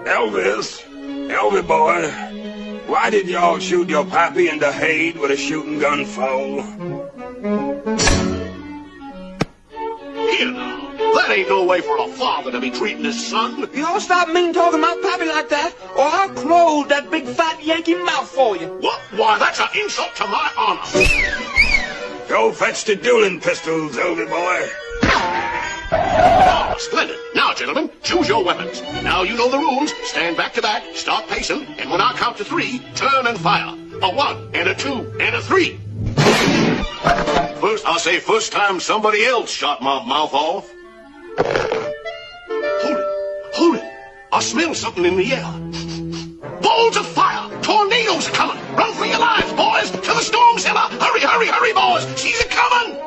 Elvie boy, why did y'all shoot your pappy in the head with a shooting gun foul? Here now, that ain't no way for a father to be treating his son. Y'all stop mean talking about pappy like that, or I'll close that big fat Yankee mouth for you. What? Why, that's an insult to my honor. Go fetch the dueling pistols, Elvie boy. Oh, splendid. Now, gentlemen, choose your weapons. Now you know the rules. Stand back to back, start pacing, and when I count to 3, turn and fire. A 1, and a 2, and a 3. First, I'll say first time somebody else shot my mouth off. Hold it. I smell something in the air. Balls of fire! Tornadoes are coming! Run for your lives, boys! To the storm cellar! Hurry, boys! She's a-coming!